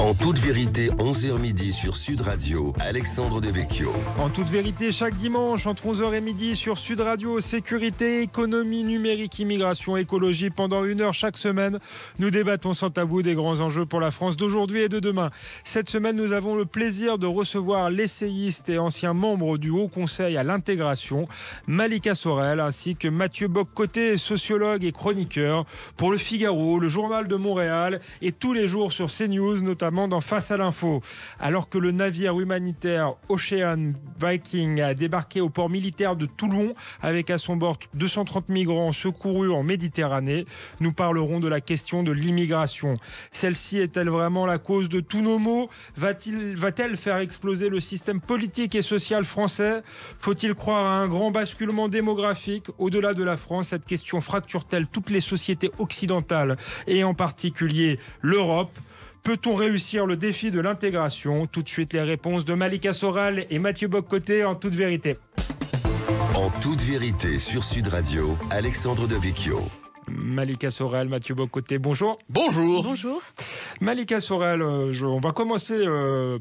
En toute vérité, 11h midi sur Sud Radio, Alexandre Devecchio. En toute vérité, chaque dimanche, entre 11h et midi sur Sud Radio, sécurité, économie, numérique, immigration, écologie. Pendant 1 heure chaque semaine, nous débattons sans tabou des grands enjeux pour la France d'aujourd'hui et de demain. Cette semaine, nous avons le plaisir de recevoir l'essayiste et ancien membre du Haut Conseil à l'intégration, Malika Sorel, ainsi que Mathieu Bock-Côté, sociologue et chroniqueur pour Le Figaro, le Journal de Montréal et tous les jours sur CNews, notamment dans Face à l'info. Alors que le navire humanitaire Ocean Viking a débarqué au port militaire de Toulon avec à son bord 230 migrants secourus en Méditerranée, nous parlerons de la question de l'immigration. Celle-ci est-elle vraiment la cause de tous nos maux ? Va-t-elle faire exploser le système politique et social français ? Faut-il croire à un grand basculement démographique ? Au-delà de la France, cette question fracture-t-elle toutes les sociétés occidentales et en particulier l'Europe ? Peut-on réussir le défi de l'intégration ? Tout de suite les réponses de Malika Sorel et Mathieu Bock-Côté en toute vérité. En toute vérité sur Sud Radio, Alexandre Devecchio. Malika Sorel, Mathieu Bock-Côté, bonjour. Bonjour. Bonjour. Malika Sorel, on va commencer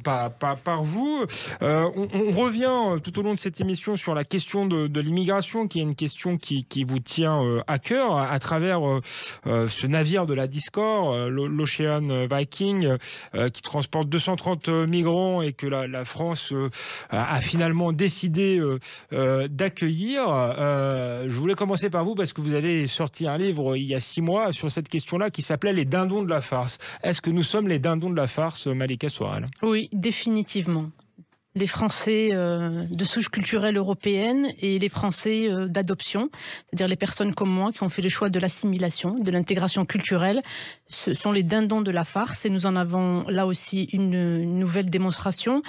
par vous. On revient tout au long de cette émission sur la question de l'immigration, qui est une question qui vous tient à cœur à travers ce navire de la Discord, l'Ocean Viking, qui transporte 230 migrants et que la France a finalement décidé d'accueillir. Je voulais commencer par vous parce que vous avez sorti un livre il y a 6 mois sur cette question-là qui s'appelait Les dindons de la farce. Est-ce que nous sommes les dindons de la farce, Malika Sorel ? Oui, définitivement. Les Français de souche culturelle européenne et les Français d'adoption, c'est-à-dire les personnes comme moi qui ont fait le choix de l'assimilation, de l'intégration culturelle, ce sont les dindons de la farce et nous en avons là aussi une nouvelle démonstration.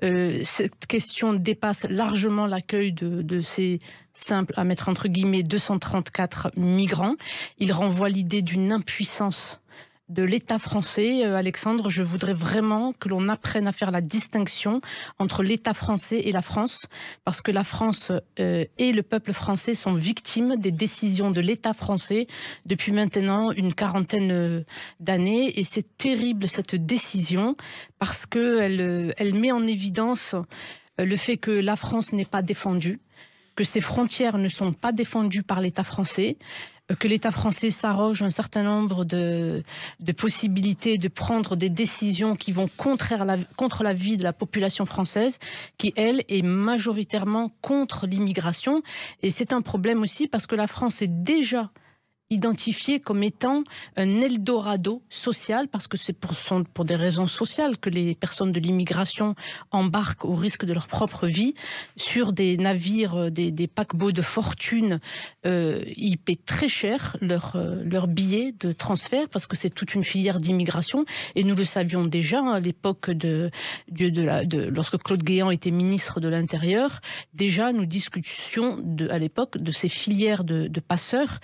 Cette question dépasse largement l'accueil de ces simples, à mettre entre guillemets, 234 migrants. Il renvoie l'idée d'une impuissance de l'État français. Alexandre, je voudrais vraiment que l'on apprenne à faire la distinction entre l'État français et la France, parce que la France et le peuple français sont victimes des décisions de l'État français depuis maintenant une quarantaine d'années, et c'est terrible cette décision, parce qu'elle met en évidence le fait que la France n'est pas défendue, que ses frontières ne sont pas défendues par l'État français, que l'État français s'arroge un certain nombre de possibilités de prendre des décisions qui vont contre la vie de la population française, qui, elle, est majoritairement contre l'immigration. Et c'est un problème aussi parce que la France est déjà identifié comme étant un Eldorado social, parce que c'est pour des raisons sociales que les personnes de l'immigration embarquent au risque de leur propre vie sur des navires, des paquebots de fortune. Ils paient très cher leur billet de transfert, parce que c'est toute une filière d'immigration, et nous le savions déjà à l'époque lorsque Claude Guéant était ministre de l'Intérieur. Déjà, nous discutions à l'époque de ces filières de passeurs.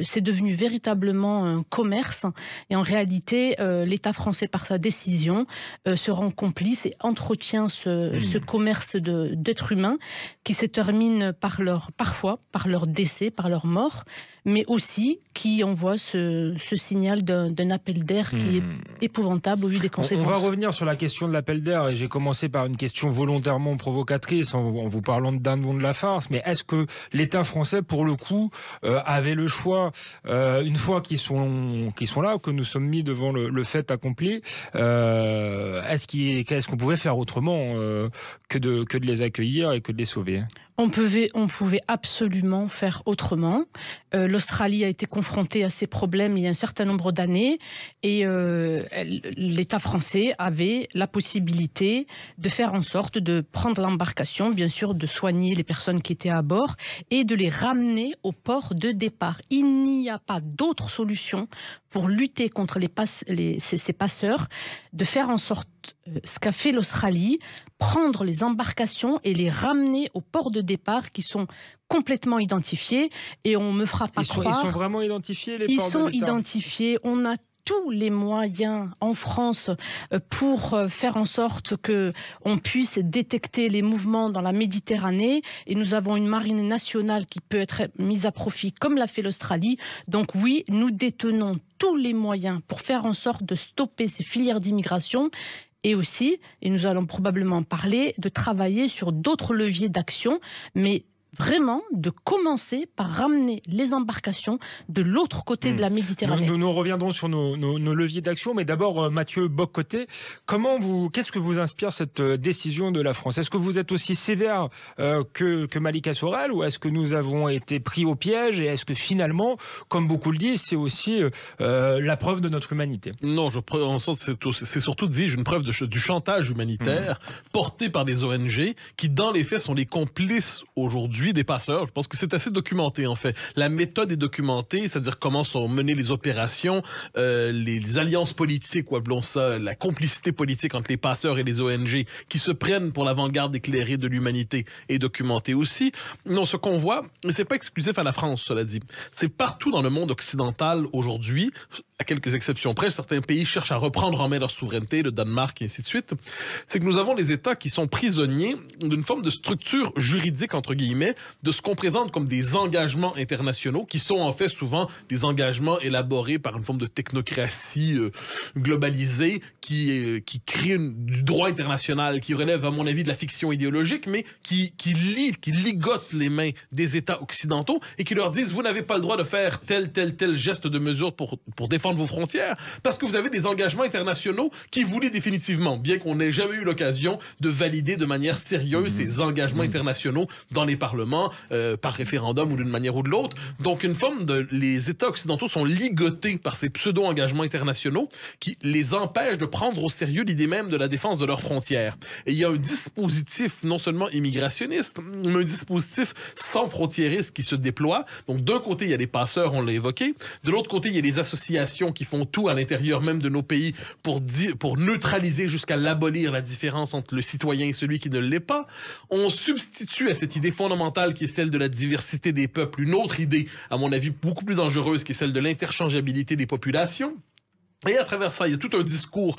C'est devenu véritablement un commerce, et en réalité l'État français, par sa décision, se rend complice et entretient ce commerce d'êtres humains qui se termine parfois par leur décès, par leur mort, mais aussi qui envoie ce signal d'un appel d'air qui est épouvantable au vu des conséquences. On va revenir sur la question de l'appel d'air, et j'ai commencé par une question volontairement provocatrice en vous parlant de dindon de la farce, mais est-ce que l'État français, pour le coup, avait le choix, une fois qu'ils sont là, que nous sommes mis devant le fait accompli, est-ce qu'on pouvait faire autrement que de les accueillir et que de les sauver ? On pouvait absolument faire autrement. L'Australie a été confrontée à ces problèmes il y a un certain nombre d'années, et l'État français avait la possibilité de faire en sorte de prendre l'embarcation, bien sûr, de soigner les personnes qui étaient à bord et de les ramener au port de départ. Il n'y a pas d'autre solution pour lutter contre ces passeurs, de faire en sorte, ce qu'a fait l'Australie, prendre les embarcations et les ramener au port de départ, qui sont complètement identifiés, et on me fera pas croire. Ils sont vraiment identifiés, les ports de départ ? Ils sont identifiés. On a tous les moyens en France pour faire en sorte qu'on puisse détecter les mouvements dans la Méditerranée. Et nous avons une marine nationale qui peut être mise à profit, comme l'a fait l'Australie. Donc oui, nous détenons tous les moyens pour faire en sorte de stopper ces filières d'immigration. Et aussi, et nous allons probablement parler, de travailler sur d'autres leviers d'action, mais vraiment de commencer par ramener les embarcations de l'autre côté de la Méditerranée. Nous reviendrons sur nos leviers d'action, mais d'abord Mathieu Bock-Côté, qu'est-ce que vous inspire cette décision de la France? Est-ce que vous êtes aussi sévère que Malika Sorel, ou est-ce que nous avons été pris au piège, et est-ce que finalement, comme beaucoup le disent, c'est aussi la preuve de notre humanité? Non, c'est surtout, dis-je, une preuve du chantage humanitaire porté par des ONG qui, dans les faits, sont les complices aujourd'hui des passeurs. Je pense que c'est assez documenté, en fait. La méthode est documentée, c'est-à-dire comment sont menées les opérations, les alliances politiques, ou appelons ça la complicité politique entre les passeurs et les ONG qui se prennent pour l'avant-garde éclairée de l'humanité est documentée aussi. Non, ce qu'on voit, et c'est pas exclusif à la France, cela dit. C'est partout dans le monde occidental aujourd'hui, à quelques exceptions près, certains pays cherchent à reprendre en main leur souveraineté, le Danemark et ainsi de suite. C'est que nous avons les États qui sont prisonniers d'une forme de structure juridique, entre guillemets, de ce qu'on présente comme des engagements internationaux, qui sont en fait souvent des engagements élaborés par une forme de technocratie globalisée qui crée du droit international, qui relève, à mon avis, de la fiction idéologique, mais qui ligote les mains des États occidentaux et qui leur disent: vous n'avez pas le droit de faire tel geste de mesure pour défendre vos frontières, parce que vous avez des engagements internationaux qui vous lient définitivement, bien qu'on n'ait jamais eu l'occasion de valider de manière sérieuse ces engagements internationaux dans les parlements, par référendum ou d'une manière ou de l'autre. Donc, les États occidentaux sont ligotés par ces pseudo-engagements internationaux qui les empêchent de prendre au sérieux l'idée même de la défense de leurs frontières. Et il y a un dispositif non seulement immigrationniste, mais un dispositif sans frontiériste qui se déploie. Donc, d'un côté, il y a les passeurs, on l'a évoqué. De l'autre côté, il y a les associations qui font tout à l'intérieur même de nos pays pour neutraliser jusqu'à l'abolir la différence entre le citoyen et celui qui ne l'est pas. On substitue à cette idée fondamentale qui est celle de la diversité des peuples une autre idée, à mon avis, beaucoup plus dangereuse, qui est celle de l'interchangeabilité des populations. Et à travers ça, il y a tout un discours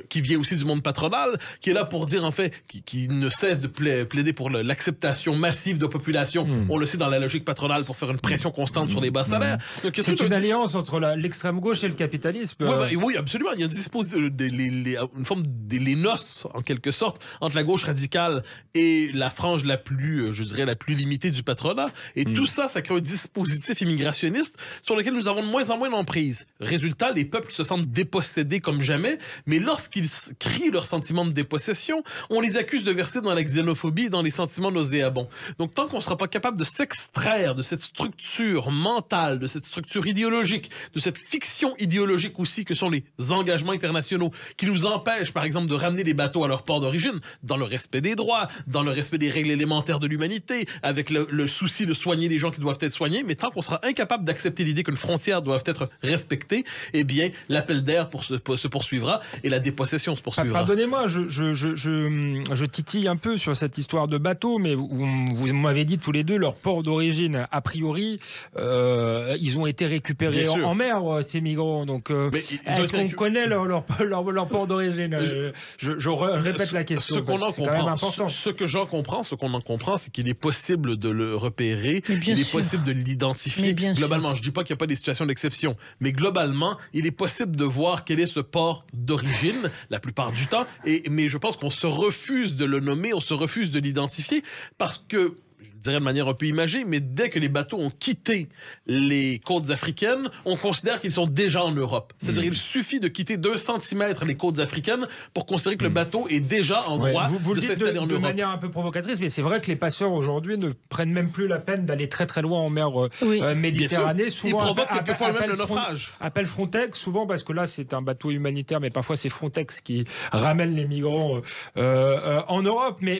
qui vient aussi du monde patronal, qui est là pour dire, en fait, qui ne cesse de plaider pour l'acceptation massive de population. On le sait dans la logique patronale, pour faire une pression constante sur les bas salaires. C'est une alliance entre l'extrême gauche et le capitalisme. Oui, absolument. Il y a une forme des noces, en quelque sorte, entre la gauche radicale et la frange la plus, je dirais, la plus limitée du patronat. Et tout ça, ça crée un dispositif immigrationniste sur lequel nous avons de moins en moins d'emprise. Résultat, les peuples se sentent dépossédés comme jamais, mais lorsqu'ils crient leur sentiment de dépossession, on les accuse de verser dans la xénophobie et dans les sentiments nauséabonds. Donc, tant qu'on ne sera pas capable de s'extraire de cette structure mentale, de cette structure idéologique, de cette fiction idéologique aussi que sont les engagements internationaux, qui nous empêchent, par exemple, de ramener les bateaux à leur port d'origine, dans le respect des droits, dans le respect des règles élémentaires de l'humanité, avec le souci de soigner les gens qui doivent être soignés, mais tant qu'on sera incapable d'accepter l'idée qu'une frontière doit être respectée, eh bien, l'appel d'air se poursuivra et la dépossession se poursuivra. Pardonnez-moi, je titille un peu sur cette histoire de bateau, mais vous m'avez dit tous les deux, leur port d'origine, a priori, ils ont été récupérés en mer, ces migrants. Donc, est-ce qu'on connaît leur port d'origine? Je répète la question. Ce que j'en comprends, ce qu'on en comprend, c'est qu'il est possible de le repérer, il est possible de l'identifier. Globalement, je ne dis pas qu'il n'y a pas des situations d'exception, mais globalement, il est possible de voir quel est ce port d'origine la plupart du temps, mais je pense qu'on se refuse de le nommer, on se refuse de l'identifier parce que, je dirais de manière un peu imagée, mais dès que les bateaux ont quitté les côtes africaines, on considère qu'ils sont déjà en Europe. C'est-à-dire qu'il suffit de quitter 2 centimètres les côtes africaines pour considérer que le bateau est déjà en droit de s'installer en Europe. De manière un peu provocatrice, mais c'est vrai que les passeurs aujourd'hui ne prennent même plus la peine d'aller très très loin en mer Méditerranée. Souvent, ils provoquent quelquefois même le naufrage. Appelle Frontex, souvent parce que là c'est un bateau humanitaire, mais parfois c'est Frontex qui ramène les migrants en Europe. Mais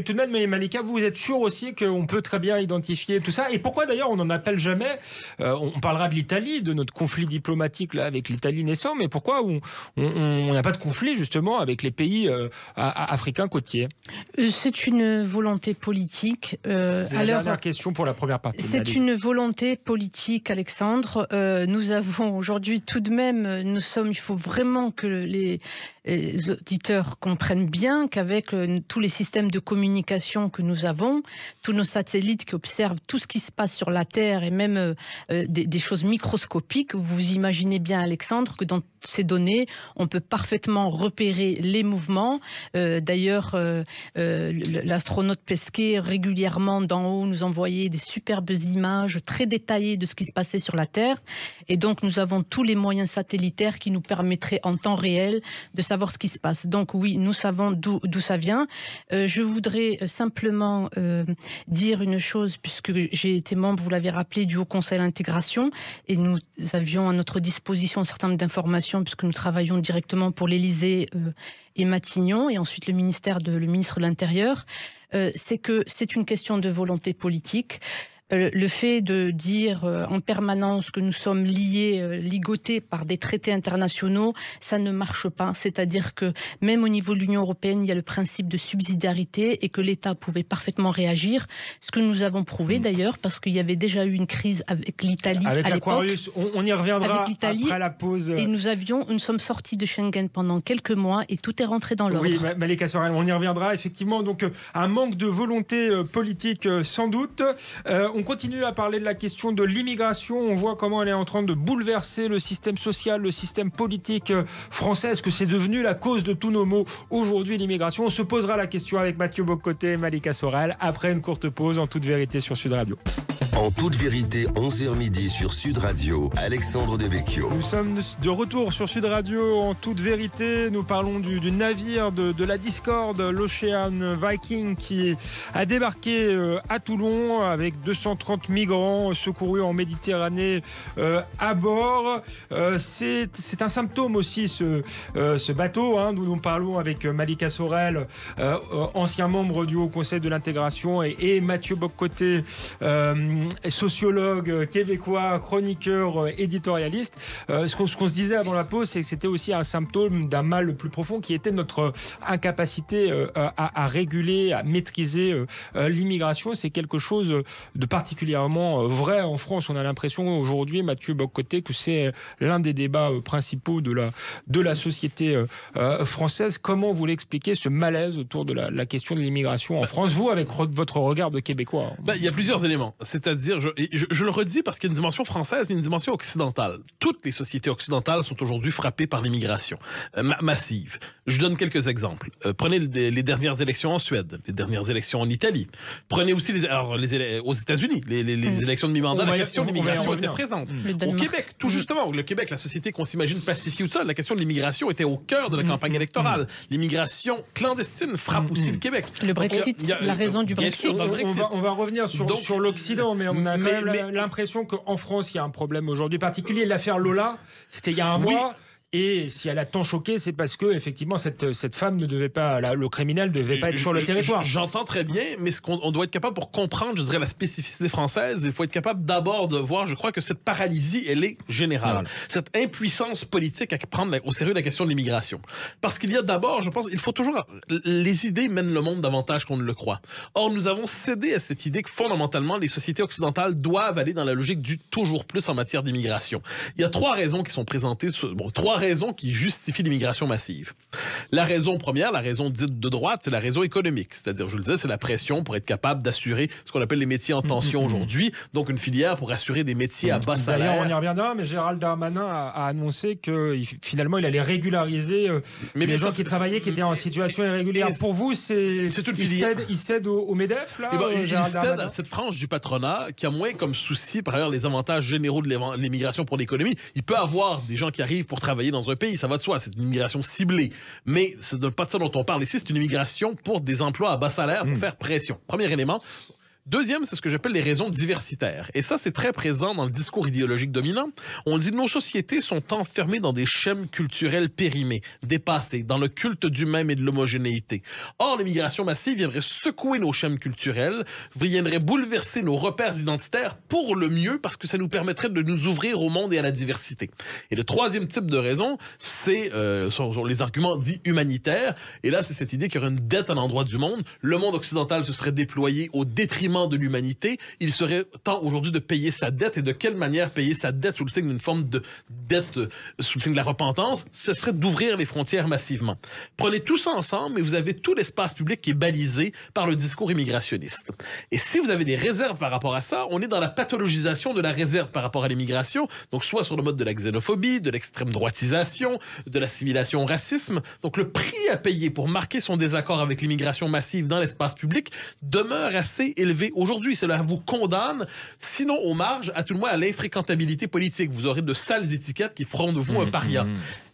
tout de même, Malika, vous êtes sûr aussi que qu'on peut très bien identifier tout ça. Et pourquoi d'ailleurs on n'en appelle jamais, on parlera de l'Italie, de notre conflit diplomatique là, avec l'Italie naissant, mais pourquoi on n'a pas de conflit justement avec les pays africains côtiers? C'est une volonté politique. C'est la dernière question pour la première partie. C'est une volonté politique, Alexandre. Nous avons aujourd'hui tout de même, il faut vraiment que les auditeurs comprennent bien qu'avec tous les systèmes de communication que nous avons, tous nos satellites qui observent tout ce qui se passe sur la Terre et même des choses microscopiques, vous imaginez bien, Alexandre, que dans ces données, on peut parfaitement repérer les mouvements. D'ailleurs, l'astronaute Pesquet, régulièrement d'en haut, nous envoyait des superbes images très détaillées de ce qui se passait sur la Terre. Et donc, nous avons tous les moyens satellitaires qui nous permettraient en temps réel de savoir ce qui se passe. Donc oui, nous savons d'où ça vient. Je voudrais simplement dire une chose, puisque j'ai été membre, vous l'avez rappelé, du Haut Conseil à l'intégration, et nous avions à notre disposition un certain nombre d'informations, puisque nous travaillons directement pour l'Élysée et Matignon, et ensuite le ministre de l'Intérieur. C'est que c'est une question de volonté politique. Le fait de dire en permanence que nous sommes ligotés par des traités internationaux, ça ne marche pas. C'est-à-dire que même au niveau de l'Union européenne, il y a le principe de subsidiarité et que l'État pouvait parfaitement réagir. Ce que nous avons prouvé d'ailleurs, parce qu'il y avait déjà eu une crise avec l'Italie à l'époque. On y reviendra avec l'Italie, après la pause. Et nous sommes sortis de Schengen pendant quelques mois et tout est rentré dans l'ordre. Oui, Malika Sorel, on y reviendra effectivement. Donc un manque de volonté politique sans doute. On continue à parler de la question de l'immigration. On voit comment elle est en train de bouleverser le système social, le système politique français. Est-ce que c'est devenu la cause de tous nos maux aujourd'hui, l'immigration? On se posera la question avec Mathieu Bocoté et Malika Sorel après une courte pause en toute vérité sur Sud Radio. En toute vérité, 11h midi sur Sud Radio, Alexandre Devecchio. Nous sommes de retour sur Sud Radio. En toute vérité, nous parlons du navire de la discorde, l'Ocean Viking, qui a débarqué à Toulon avec 230 migrants secourus en Méditerranée à bord. C'est un symptôme aussi, ce bateau, dont nous parlons avec Malika Sorel, ancien membre du Haut Conseil de l'intégration, et Mathieu Bocoté, sociologue québécois, chroniqueur, éditorialiste. Ce qu'on se disait avant la pause, c'est que c'était aussi un symptôme d'un mal plus profond qui était notre incapacité à réguler, à maîtriser l'immigration. C'est quelque chose de particulièrement vrai en France. On a l'impression aujourd'hui, Mathieu Bocoté, que c'est l'un des débats principaux de la société française. Comment vous l'expliquez, ce malaise autour de la question de l'immigration en France, vous, avec votre regard de Québécois? Il y a plusieurs éléments. C'est-à-dire, je le redis parce qu'il y a une dimension française, mais une dimension occidentale. Toutes les sociétés occidentales sont aujourd'hui frappées par l'immigration massive. Je donne quelques exemples. Prenez les dernières élections en Suède, les dernières élections en Italie. Prenez aussi aux États-Unis, les élections de mi-mandat. La question de l'immigration était présente. Au Québec, tout justement, le Québec, la société qu'on s'imagine pacifiée ou tout ça, la question de l'immigration était au cœur de la campagne électorale. L'immigration clandestine frappe aussi le Québec. Le Brexit, la raison du Brexit. On va revenir sur l'Occident, mais on a quand même l'impression qu'en France, il y a un problème aujourd'hui particulier. L'affaire Lola, c'était il y a un mois. Et si elle a tant choqué, c'est parce que effectivement cette femme ne devait pas, le criminel ne devait pas être sur le territoire. J'entends très bien, mais on doit être capable, pour comprendre, je dirais, la spécificité française, il faut être capable d'abord de voir, je crois que cette paralysie, elle est générale. Voilà. Cette impuissance politique à prendre au sérieux la question de l'immigration. Parce qu'il y a d'abord, je pense, il faut toujours... Les idées mènent le monde davantage qu'on ne le croit. Or, nous avons cédé à cette idée que fondamentalement, les sociétés occidentales doivent aller dans la logique du toujours plus en matière d'immigration. Il y a trois raisons qui sont présentées, trois raisons qui justifient l'immigration massive. La raison première, la raison dite de droite, c'est la raison économique. C'est-à-dire, je le disais, c'est la pression pour être capable d'assurer ce qu'on appelle les métiers en tension aujourd'hui. Donc, une filière pour assurer des métiers à bas salaire. D'ailleurs, on y reviendra, mais Gérald Darmanin a annoncé que finalement, il allait régulariser les gens qui travaillaient, qui étaient en situation irrégulière. Pour vous, c'est une filière. Il cède au MEDEF, là? Il cède à cette frange du patronat qui a moins comme souci, par ailleurs, les avantages généraux de l'immigration pour l'économie. Il peut avoir des gens qui arrivent pour travailler dans un pays, ça va de soi, c'est une immigration ciblée. Mais ce n'est pas de ça dont on parle ici, c'est une immigration pour des emplois à bas salaire, pour faire pression. Premier élément. Deuxième, c'est ce que j'appelle les raisons diversitaires. Et ça, c'est très présent dans le discours idéologique dominant. On dit que nos sociétés sont enfermées dans des schèmes culturels périmés, dépassés, dans le culte du même et de l'homogénéité. Or, l'immigration massive viendrait secouer nos schèmes culturels, viendrait bouleverser nos repères identitaires pour le mieux, parce que ça nous permettrait de nous ouvrir au monde et à la diversité. Et le troisième type de raison, c'est sont les arguments dits humanitaires. Et là, c'est cette idée qu'il y aurait une dette à l'endroit du monde. Le monde occidental se serait déployé au détriment de l'humanité. Il serait temps aujourd'hui de payer sa dette. Et de quelle manière payer sa dette sous le signe d'une forme de dette, sous le signe de la repentance? Ce serait d'ouvrir les frontières massivement. Prenez tout ça ensemble et vous avez tout l'espace public qui est balisé par le discours immigrationniste. Et si vous avez des réserves par rapport à ça, on est dans la pathologisation de la réserve par rapport à l'immigration. Donc soit sur le mode de la xénophobie, de l'extrême droitisation, de l'assimilation au racisme. Donc le prix à payer pour marquer son désaccord avec l'immigration massive dans l'espace public demeure assez élevé aujourd'hui. Cela vous condamne, sinon aux marges, à tout le moins à l'infréquentabilité politique. Vous aurez de sales étiquettes qui feront de vous un paria.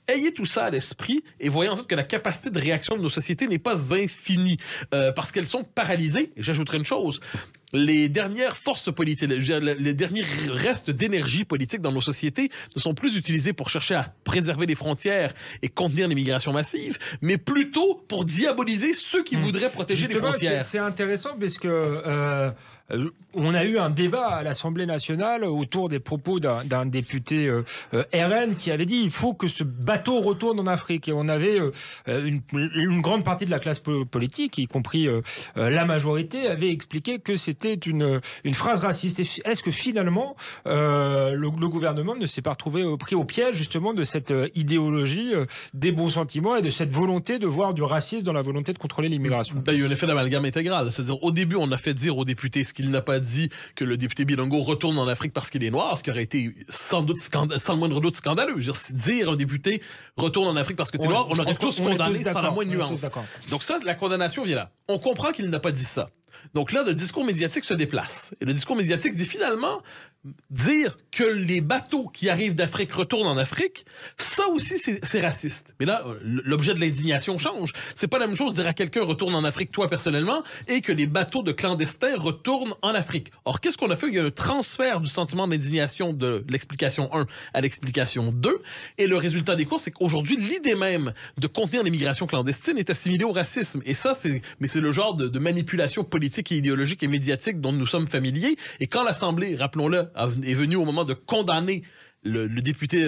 Ayez tout ça à l'esprit et voyez ensuite que la capacité de réaction de nos sociétés n'est pas infinie parce qu'elles sont paralysées. J'ajouterai une chose. Les dernières forces politiques, les derniers restes d'énergie politique dans nos sociétés ne sont plus utilisés pour chercher à préserver les frontières et contenir l'immigration massive, mais plutôt pour diaboliser ceux qui voudraient protéger les frontières. C'est intéressant parce que on a eu un débat à l'Assemblée nationale autour des propos d'un député RN qui avait dit il faut que ce bateau retourne en Afrique. Et on avait une grande partie de la classe politique, y compris la majorité, avait expliqué que c'était une phrase raciste. Est-ce que finalement le gouvernement ne s'est pas retrouvé pris au piège justement de cette idéologie des bons sentiments et de cette volonté de voir du racisme dans la volonté de contrôler l'immigration? Il y a eu un effet d'amalgame intégral. C'est-à-dire au début on a fait dire au député ce qu'il n'a pas dit, que le député Bilongo retourne en Afrique parce qu'il est noir, ce qui aurait été sans le moindre doute scandaleux. Je veux dire un député retourne en Afrique parce que tu es noir, on aurait tous condamné sans la moindre nuance. Donc ça, la condamnation vient là. On comprend qu'il n'a pas dit ça. Donc là, le discours médiatique se déplace. Et le discours médiatique dit finalement, dire que les bateaux qui arrivent d'Afrique retournent en Afrique, ça aussi, c'est raciste. Mais là, l'objet de l'indignation change. C'est pas la même chose de dire à quelqu'un retourne en Afrique, toi personnellement, et que les bateaux de clandestins retournent en Afrique. Or, qu'est-ce qu'on a fait? Il y a un transfert du sentiment d'indignation de l'explication 1 à l'explication 2. Et le résultat des courses, c'est qu'aujourd'hui, l'idée même de contenir l'immigration clandestine est assimilée au racisme. Et ça, c'est le genre de manipulation politique et idéologique et médiatique dont nous sommes familiers. Et quand l'Assemblée, rappelons-le, est venu au moment de condamner le député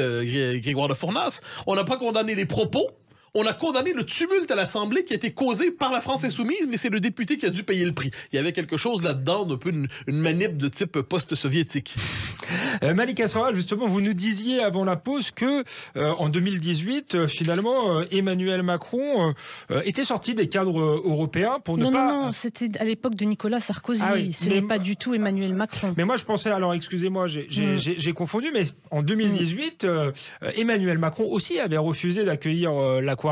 Grégoire de Fournas, on n'a pas condamné les propos, on a condamné le tumulte à l'Assemblée qui a été causé par la France insoumise, mais c'est le député qui a dû payer le prix. Il y avait quelque chose là-dedans d'un peu une manip de type post-soviétique. Malika Soral, justement, vous nous disiez avant la pause que en 2018, finalement, Emmanuel Macron était sorti des cadres européens pour ne pas... Non, c'était à l'époque de Nicolas Sarkozy. Ah oui, ce n'est pas du tout Emmanuel Macron. Mais moi, je pensais, alors excusez-moi, j'ai confondu, mais en 2018, Emmanuel Macron aussi avait refusé d'accueillir l'Aquarius.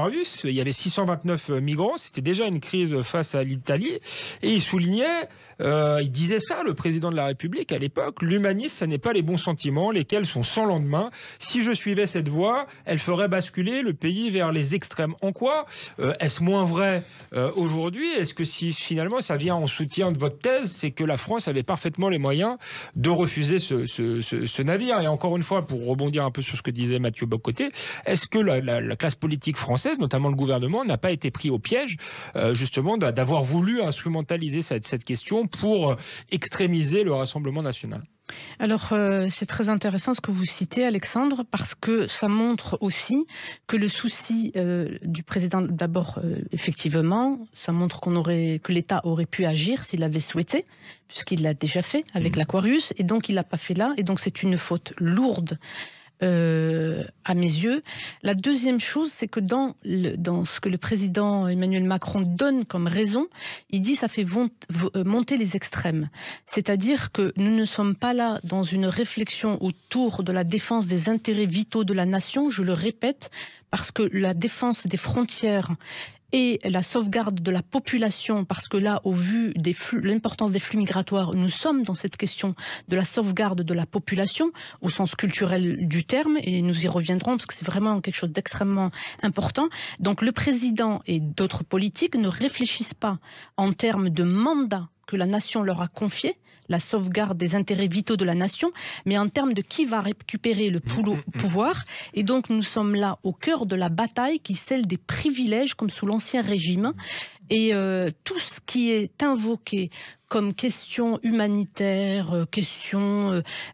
Il y avait 629 migrants, c'était déjà une crise face à l'Italie, et il soulignait... il disait ça, le président de la République, à l'époque, l'humanisme, ça n'est pas les bons sentiments, lesquels sont sans lendemain. Si je suivais cette voie, elle ferait basculer le pays vers les extrêmes. En quoi est-ce moins vrai aujourd'hui? Est-ce que si finalement ça vient en soutien de votre thèse, c'est que la France avait parfaitement les moyens de refuser ce navire? Et encore une fois, pour rebondir un peu sur ce que disait Mathieu Bocoté, est-ce que la classe politique française, notamment le gouvernement, n'a pas été pris au piège justement d'avoir voulu instrumentaliser cette question pour extrémiser le Rassemblement national? Alors, c'est très intéressant ce que vous citez, Alexandre, parce que ça montre aussi que le souci du président, d'abord, effectivement, ça montre que l'État aurait pu agir s'il l'avait souhaité, puisqu'il l'a déjà fait avec l'Aquarius, et donc il l'a pas fait là, et donc c'est une faute lourde. À mes yeux. La deuxième chose, c'est que dans ce que le président Emmanuel Macron donne comme raison, il dit ça fait monter les extrêmes. C'est-à-dire que nous ne sommes pas là dans une réflexion autour de la défense des intérêts vitaux de la nation, je le répète, parce que la défense des frontières et la sauvegarde de la population, parce que là, au vu des flux, l'importance des flux migratoires, nous sommes dans cette question de la sauvegarde de la population, au sens culturel du terme, et nous y reviendrons, parce que c'est vraiment quelque chose d'extrêmement important. Donc le président et d'autres politiques ne réfléchissent pas en termes de mandat que la nation leur a confié, la sauvegarde des intérêts vitaux de la nation, mais en termes de qui va récupérer le pouvoir. Et donc nous sommes là au cœur de la bataille qui est celle des privilèges comme sous l'Ancien Régime. Et tout ce qui est invoqué comme question humanitaire,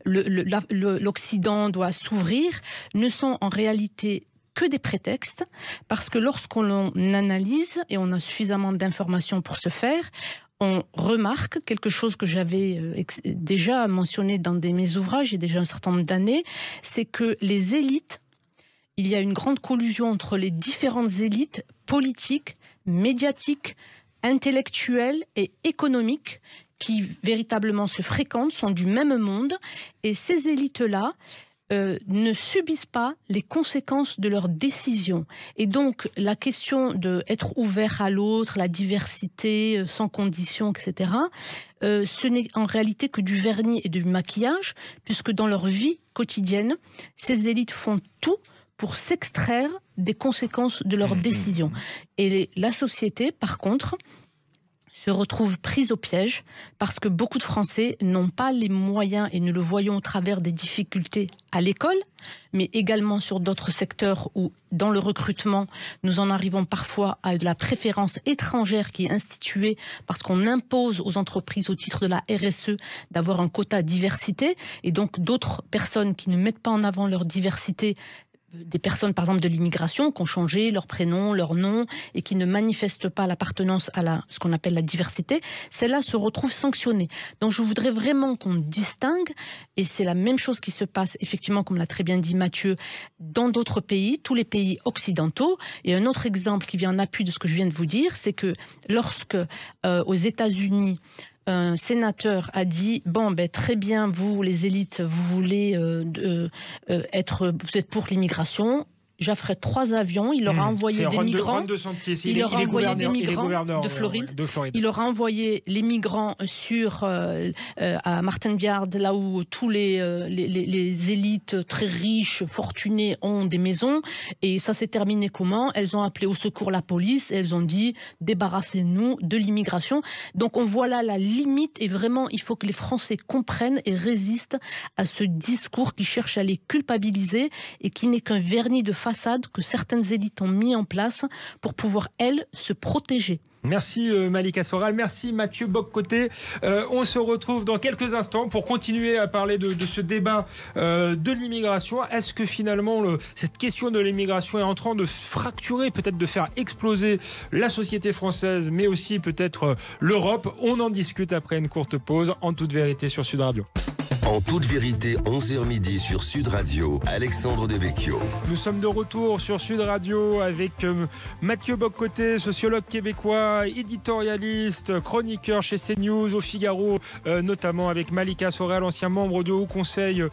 l'Occident doit s'ouvrir, ne sont en réalité que des prétextes, parce que lorsqu'on analyse, et on a suffisamment d'informations pour ce faire, on remarque quelque chose que j'avais déjà mentionné dans mes ouvrages, il y a déjà un certain nombre d'années, c'est que les élites, il y a une grande collusion entre les différentes élites politiques, médiatiques, intellectuelles et économiques qui véritablement se fréquentent, sont du même monde, et ces élites-là ne subissent pas les conséquences de leurs décisions. Et donc, la question d'être ouvert à l'autre, la diversité, sans condition, etc., ce n'est en réalité que du vernis et du maquillage, puisque dans leur vie quotidienne, ces élites font tout pour s'extraire des conséquences de leurs décisions. Et la société, par contre, se retrouve prise au piège parce que beaucoup de Français n'ont pas les moyens, et nous le voyons au travers des difficultés à l'école, mais également sur d'autres secteurs où, dans le recrutement, nous en arrivons parfois à de la préférence étrangère qui est instituée parce qu'on impose aux entreprises au titre de la RSE d'avoir un quota diversité, et donc d'autres personnes qui ne mettent pas en avant leur diversité, des personnes par exemple de l'immigration qui ont changé leur prénom, leur nom et qui ne manifestent pas l'appartenance à ce qu'on appelle la diversité, celles-là se retrouvent sanctionnées. Donc je voudrais vraiment qu'on distingue, et c'est la même chose qui se passe effectivement, comme l'a très bien dit Mathieu, dans d'autres pays, tous les pays occidentaux. Et un autre exemple qui vient en appui de ce que je viens de vous dire, c'est que lorsque aux États-Unis, un sénateur a dit très bien, vous les élites, vous voulez vous êtes pour l'immigration, j'affrète 3 avions, il leur a envoyé des migrants. Il leur a envoyé des migrants de Floride. Il leur a envoyé les migrants à Martin Yard, là où tous les élites très riches, fortunées ont des maisons. Et ça s'est terminé comment? Elles ont appelé au secours la police et elles ont dit débarrassez-nous de l'immigration. Donc on voit là la limite, et vraiment il faut que les Français comprennent et résistent à ce discours qui cherche à les culpabiliser et qui n'est qu'un vernis de façade que certaines élites ont mis en place pour pouvoir, elles, se protéger. Merci Malika Soral, merci Mathieu Bock-Côté. On se retrouve dans quelques instants pour continuer à parler de ce débat de l'immigration. Est-ce que finalement cette question de l'immigration est en train de fracturer, peut-être de faire exploser la société française, mais aussi peut-être l'Europe? On en discute après une courte pause, en toute vérité sur Sud Radio. En toute vérité, 11h midi sur Sud Radio, Alexandre Devecchio. Nous sommes de retour sur Sud Radio avec Mathieu Bock-Côté, sociologue québécois, éditorialiste, chroniqueur chez CNews, au Figaro, notamment avec Malika Soral, ancien membre du Haut Conseil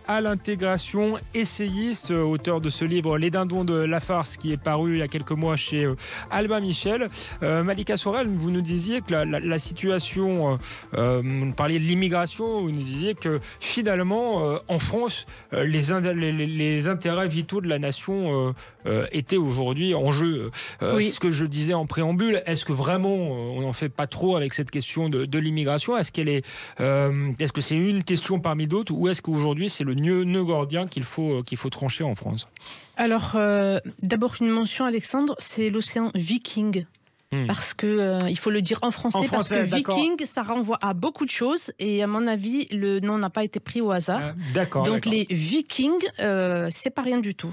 à l'intégration, essayiste, auteur de ce livre Les Dindons de la farce qui est paru il y a quelques mois chez Albin Michel. Malika Soral, vous nous disiez que la situation, vous parliez de l'immigration, vous nous disiez que finalement, en France, les intérêts vitaux de la nation étaient aujourd'hui en jeu. Oui. Ce que je disais en préambule, est-ce que vraiment on n'en fait pas trop avec cette question de l'immigration? Est-ce que c'est une question parmi d'autres, ou est-ce qu'aujourd'hui c'est le nœud gordien qu'il faut trancher en France? Alors, d'abord une mention, Alexandre, c'est l'océan Viking. Parce que, il faut le dire en français, parce que Viking, ça renvoie à beaucoup de choses, et à mon avis, le nom n'a pas été pris au hasard. Donc les Vikings, c'est pas rien du tout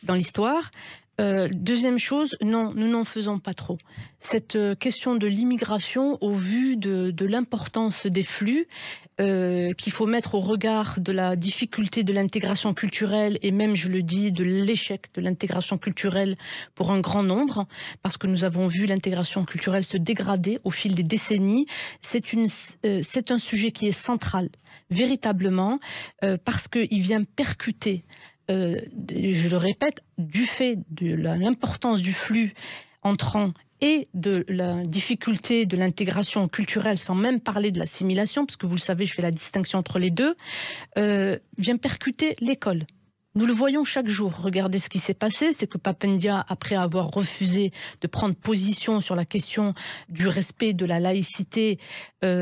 dans l'histoire. Deuxième chose, non, nous n'en faisons pas trop. Cette question de l'immigration, au vu de l'importance des flux, qu'il faut mettre au regard de la difficulté de l'intégration culturelle, et même, je le dis, de l'échec de l'intégration culturelle pour un grand nombre, parce que nous avons vu l'intégration culturelle se dégrader au fil des décennies. C'est un sujet qui est central, véritablement, parce qu'il vient percuter, je le répète, du fait de l'importance du flux entrant et de la difficulté de l'intégration culturelle, sans même parler de l'assimilation, parce que vous le savez, je fais la distinction entre les deux, vient percuter l'école. Nous le voyons chaque jour. Regardez ce qui s'est passé, c'est que Pape Ndiaye, après avoir refusé de prendre position sur la question du respect de la laïcité,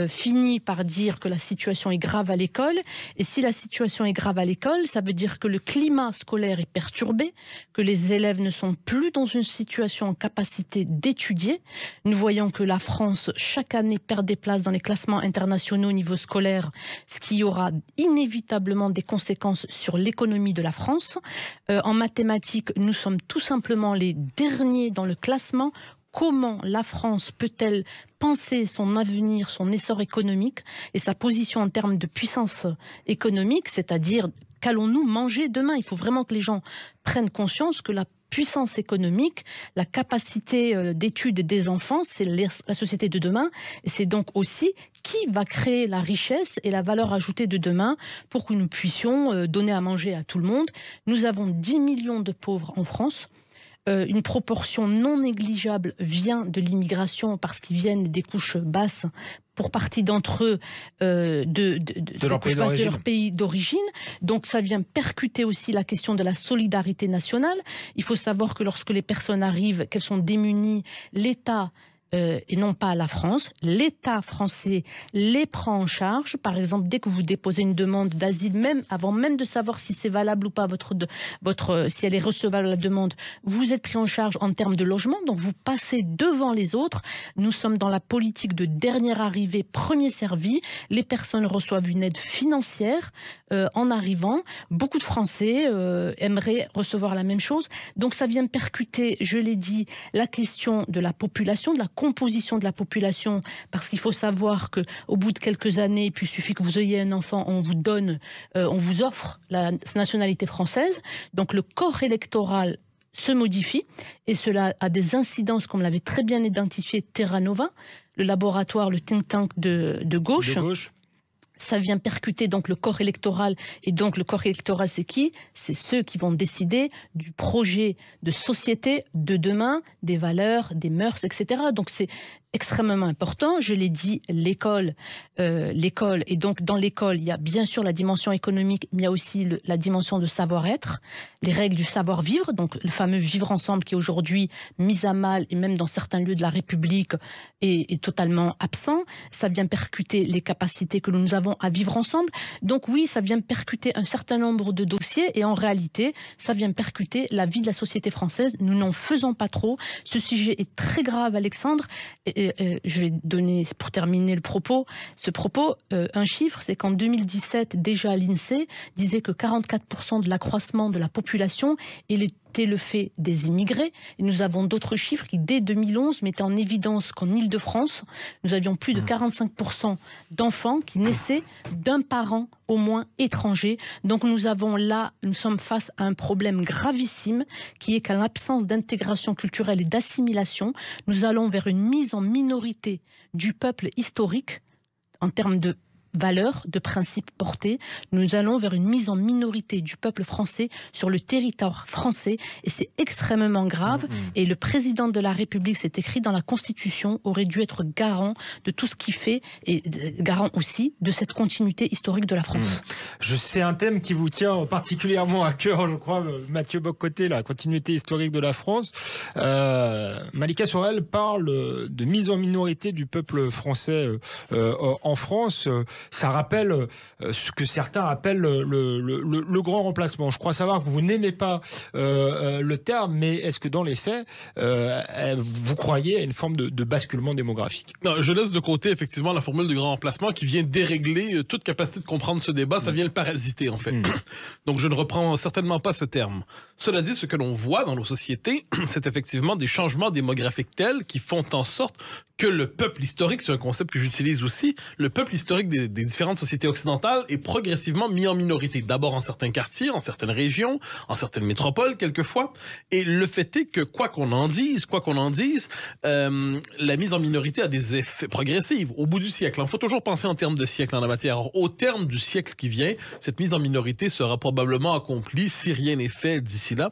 finit par dire que la situation est grave à l'école. Et si la situation est grave à l'école, ça veut dire que le climat scolaire est perturbé, que les élèves ne sont plus dans une situation en capacité d'étudier. Nous voyons que la France, chaque année, perd des places dans les classements internationaux au niveau scolaire, ce qui aura inévitablement des conséquences sur l'économie de la France. En mathématiques, nous sommes tout simplement les derniers dans le classement. Comment la France peut-elle penser son avenir, son essor économique et sa position en termes de puissance économique, c'est-à-dire qu'allons-nous manger demain? Il faut vraiment que les gens prennent conscience que la puissance économique, la capacité d'études des enfants, c'est la société de demain. Et c'est donc aussi qui va créer la richesse et la valeur ajoutée de demain pour que nous puissions donner à manger à tout le monde. Nous avons 10 millions de pauvres en France. Une proportion non négligeable vient de l'immigration parce qu'ils viennent des couches basses, pour partie d'entre eux de leur pays d'origine. Donc ça vient percuter aussi la question de la solidarité nationale. Il faut savoir que lorsque les personnes arrivent, qu'elles sont démunies, l'État et non pas la France, l'État français les prend en charge. Par exemple, dès que vous déposez une demande d'asile, même avant même de savoir si c'est valable ou pas si elle est recevable la demande, vous êtes pris en charge en termes de logement, donc vous passez devant les autres. Nous sommes dans la politique de dernière arrivée, premier servi. Les personnes reçoivent une aide financière en arrivant. Beaucoup de Français aimeraient recevoir la même chose. Donc ça vient percuter, je l'ai dit, la question de la population, de la composition de la population, parce qu'il faut savoir qu'au bout de quelques années, puis il suffit que vous ayez un enfant, on vous offre la nationalité française. Donc le corps électoral se modifie et cela a des incidences, comme l'avait très bien identifié Terra Nova, le laboratoire, le think tank de gauche. Ça vient percuter donc le corps électoral. Et donc le corps électoral, c'est qui? C'est ceux qui vont décider du projet de société de demain, des valeurs, des mœurs, etc. Donc c'est extrêmement important. Je l'ai dit, l'école. Et donc dans l'école, il y a bien sûr la dimension économique, mais il y a aussi la dimension de savoir-être, les règles du savoir-vivre, donc le fameux vivre ensemble qui est aujourd'hui mis à mal, et même dans certains lieux de la République est totalement absent. Ça vient percuter les capacités que nous avons à vivre ensemble. Donc oui, ça vient percuter un certain nombre de dossiers, et en réalité, ça vient percuter la vie de la société française. Nous n'en faisons pas trop. Ce sujet est très grave, Alexandre. Je vais donner, pour terminer un chiffre, c'est qu'en 2017, déjà l'INSEE disait que 44% de l'accroissement de la population était le fait des immigrés. Et nous avons d'autres chiffres qui, dès 2011, mettaient en évidence qu'en Île-de-France, nous avions plus de 45% d'enfants qui naissaient d'un parent au moins étranger. Donc nous sommes face à un problème gravissime qui est qu'à l'absence d'intégration culturelle et d'assimilation, nous allons vers une mise en minorité du peuple historique en termes de valeurs, de principes portés. Nous allons vers une mise en minorité du peuple français sur le territoire français, et c'est extrêmement grave. Et le président de la République, c'est écrit dans la Constitution, aurait dû être garant de tout ce qu'il fait, et garant aussi de cette continuité historique de la France. C'est un thème qui vous tient particulièrement à cœur, je crois, Mathieu Bock-Côté, la continuité historique de la France. Malika Sorel parle de mise en minorité du peuple français en France. Ça rappelle ce que certains appellent le grand remplacement. Je crois savoir que vous n'aimez pas le terme, mais est-ce que dans les faits, vous croyez à une forme de basculement démographique? Non, je laisse de côté effectivement la formule du grand remplacement qui vient dérégler toute capacité de comprendre ce débat. Ça vient le parasiter en fait. Donc je ne reprends certainement pas ce terme. Cela dit, ce que l'on voit dans nos sociétés, c'est effectivement des changements démographiques tels qui font en sorte que le peuple historique, c'est un concept que j'utilise aussi, le peuple historique des différentes sociétés occidentales est progressivement mis en minorité. D'abord en certains quartiers, en certaines régions, en certaines métropoles quelquefois. Et le fait est que quoi qu'on en dise, la mise en minorité a des effets progressifs. Au bout du siècle, il faut toujours penser en termes de siècle en la matière. Alors, au terme du siècle qui vient, cette mise en minorité sera probablement accomplie si rien n'est fait d'ici là.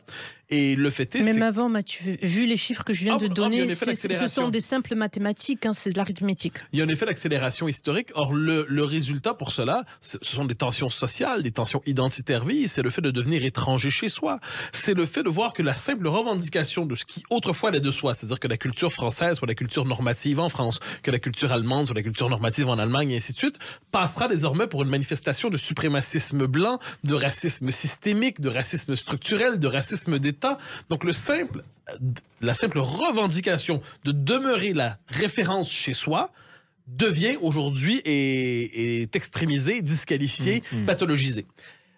Et le fait est... Même avant, Mathieu, vu les chiffres que je viens de donner, ce sont des simples mathématiques, c'est de l'arithmétique. Il y a un effet d'accélération historique. Or, le résultat pour cela, ce sont des tensions sociales, des tensions identitaires vives, c'est le fait de devenir étranger chez soi. C'est le fait de voir que la simple revendication de ce qui autrefois allait de soi, c'est-à-dire que la culture française soit la culture normative en France, que la culture allemande soit la culture normative en Allemagne, et ainsi de suite, passera désormais pour une manifestation de suprémacisme blanc, de racisme systémique, de racisme structurel, de racisme d'État. Donc la simple revendication de demeurer la référence chez soi devient aujourd'hui est extrémisée, disqualifiée, pathologisée.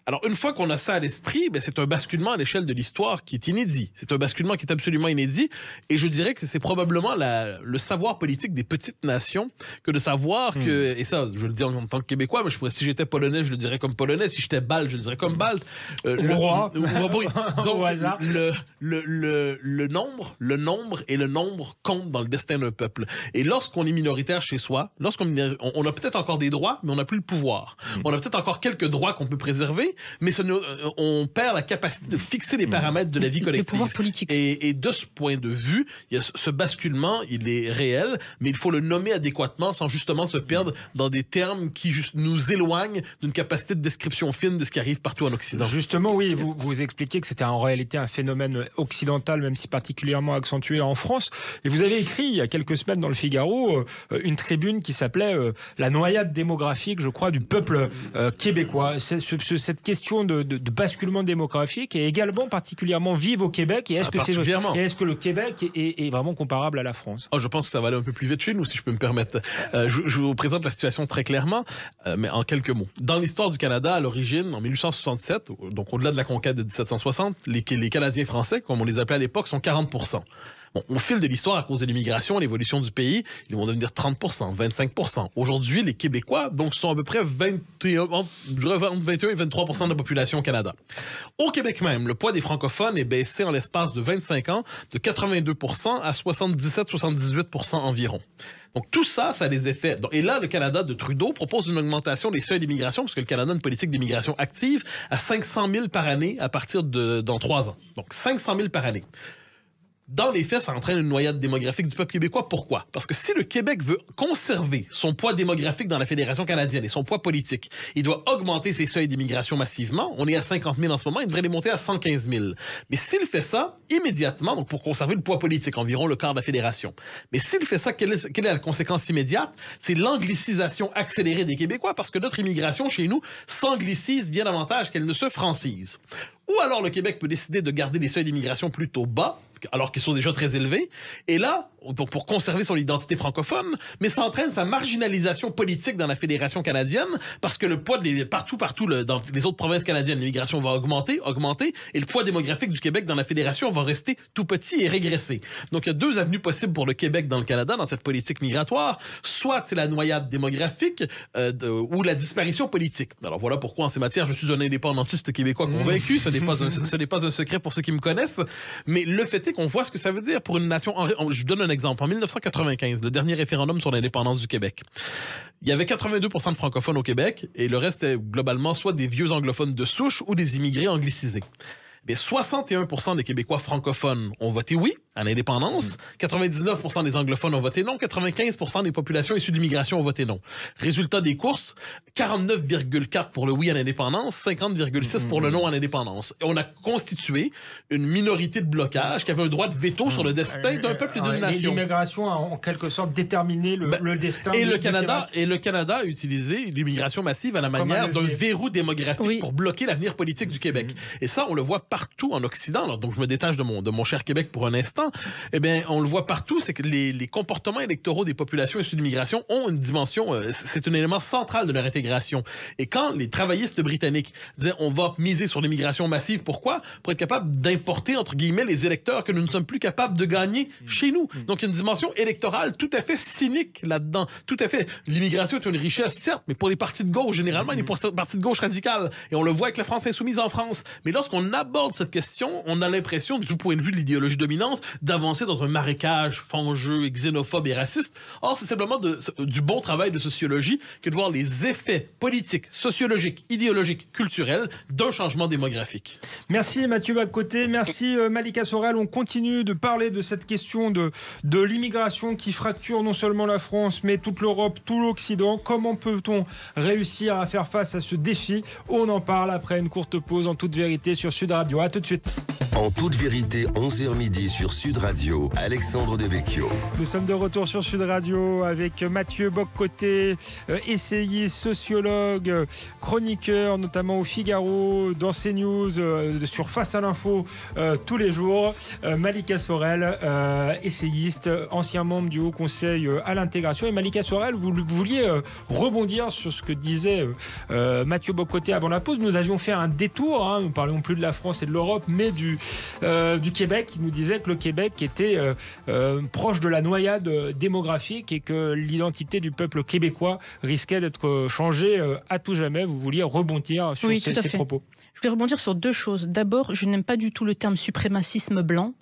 Alors, une fois qu'on a ça à l'esprit, c'est un basculement à l'échelle de l'histoire qui est inédit. C'est un basculement qui est absolument inédit. Et je dirais que c'est probablement le savoir politique des petites nations que de savoir que, et ça, je le dis en tant que Québécois, mais si j'étais polonais, je le dirais comme polonais. Si j'étais balte, je le dirais comme balte. Donc, le nombre et le nombre comptent dans le destin d'un peuple. Et lorsqu'on est minoritaire chez soi, on a peut-être encore des droits, mais on n'a plus le pouvoir. On a peut-être encore quelques droits qu'on peut préserver, mais on perd la capacité de fixer les paramètres de la vie collective. Le pouvoir politique. Et de ce point de vue, il y a ce basculement, il est réel, mais il faut le nommer adéquatement sans justement se perdre dans des termes qui nous éloignent d'une capacité de description fine de ce qui arrive partout en Occident. Justement, oui, vous expliquez que c'était en réalité un phénomène occidental, même si particulièrement accentué en France. Et vous avez écrit il y a quelques semaines dans le Figaro une tribune qui s'appelait « La noyade démographique, je crois, du peuple québécois ». Cette question de basculement démographique est également particulièrement vive au Québec. Et est-ce que le Québec est vraiment comparable à la France? Je pense que ça va aller un peu plus vite chez nous, si je peux me permettre. Je vous présente la situation très clairement, mais en quelques mots. Dans l'histoire du Canada, à l'origine, en 1867, donc au-delà de la conquête de 1760, les Canadiens français, comme on les appelait à l'époque, sont 40%. Bon, au fil de l'histoire, à cause de l'immigration, l'évolution du pays, ils vont devenir 30%, 25%. Aujourd'hui, les Québécois, donc, sont à peu près 21 et 23% de la population au Canada. Au Québec même, le poids des francophones est baissé en l'espace de 25 ans de 82% à 77-78% environ. Donc, tout ça, ça a des effets. Et là, le Canada de Trudeau propose une augmentation des seuils d'immigration, parce que le Canada a une politique d'immigration active à 500 000 par année à partir dans 3 ans. Donc, 500 000 par année. Dans les faits, ça entraîne une noyade démographique du peuple québécois. Pourquoi? Parce que si le Québec veut conserver son poids démographique dans la Fédération canadienne et son poids politique, il doit augmenter ses seuils d'immigration massivement. On est à 50 000 en ce moment, il devrait les monter à 115 000. Mais s'il fait ça, immédiatement, donc pour conserver le poids politique, environ le quart de la Fédération, mais s'il fait ça, quelle est la conséquence immédiate? C'est l'anglicisation accélérée des Québécois, parce que notre immigration chez nous s'anglicise bien davantage qu'elle ne se francise. Ou alors le Québec peut décider de garder les seuils d'immigration plutôt bas, alors qu'ils sont déjà très élevés, et là, pour conserver son identité francophone, mais ça entraîne sa marginalisation politique dans la Fédération canadienne, parce que le poids partout dans les autres provinces canadiennes, l'immigration va augmenter, et le poids démographique du Québec dans la Fédération va rester tout petit et régresser. Donc il y a 2 avenues possibles pour le Québec dans le Canada, dans cette politique migratoire, soit c'est la noyade démographique ou la disparition politique. Alors voilà pourquoi en ces matières, je suis un indépendantiste québécois convaincu, ce n'est pas un secret pour ceux qui me connaissent, mais le fait est qu'on voit ce que ça veut dire pour une nation. Je donne un exemple. En 1995, le dernier référendum sur l'indépendance du Québec, il y avait 82% de francophones au Québec et le reste est globalement soit des vieux anglophones de souche ou des immigrés anglicisés. Mais 61% des Québécois francophones ont voté oui à l'indépendance, 99% des anglophones ont voté non, 95% des populations issues de l'immigration ont voté non. Résultat des courses, 49,4 pour le oui à l'indépendance, 50,6 pour le non à l'indépendance. Et on a constitué une minorité de blocage qui avait un droit de veto sur le destin d'un peuple et d'une nation. L'immigration a en quelque sorte déterminé le destin. Et le Canada a utilisé l'immigration massive à la manière d'un verrou démographique pour bloquer l'avenir politique du Québec. Et ça, on le voit partout en Occident. Alors, donc, je me détache de mon cher Québec pour un instant. Eh bien, on le voit partout, c'est que les comportements électoraux des populations issues de l'immigration ont une dimension, c'est un élément central de leur intégration. Et quand les travaillistes britanniques disaient on va miser sur l'immigration massive, pourquoi? Pour être capable d'importer, entre guillemets, les électeurs que nous ne sommes plus capables de gagner chez nous. Donc, il y a une dimension électorale tout à fait cynique là-dedans. Tout à fait. L'immigration est une richesse, certes, mais pour les partis de gauche, généralement, les partis de gauche radicales. Et on le voit avec la France insoumise en France. Mais lorsqu'on aborde cette question, on a l'impression, du point de vue de l'idéologie dominante, d'avancer dans un marécage fangeux et xénophobe et raciste. Or, c'est simplement du bon travail de sociologie que de voir les effets politiques, sociologiques, idéologiques, culturels d'un changement démographique. Merci Mathieu Bock-Côté, merci Malika Sorel. On continue de parler de cette question de l'immigration qui fracture non seulement la France, mais toute l'Europe, tout l'Occident. Comment peut-on réussir à faire face à ce défi? On en parle après une courte pause en toute vérité sur Sud Radio. À tout de suite. En toute vérité, 11h midi sur Sud Radio, Alexandre Devecchio. Nous sommes de retour sur Sud Radio avec Mathieu Bock-Côté, essayiste, sociologue, chroniqueur, notamment au Figaro, dans CNews, sur Face à l'info tous les jours. Malika Sorel, essayiste, ancien membre du Haut Conseil à l'intégration. Et Malika Sorel, vous vouliez rebondir sur ce que disait Mathieu Bock-Côté avant la pause. Nous avions fait un détour, nous ne parlions plus de la France et de l'Europe, mais du Québec. Il nous disait que le Québec était proche de la noyade démographique et que l'identité du peuple québécois risquait d'être changée à tout jamais. Vous vouliez rebondir sur ces propos. Je voulais rebondir sur deux choses. D'abord, je n'aime pas du tout le terme suprémacisme blanc.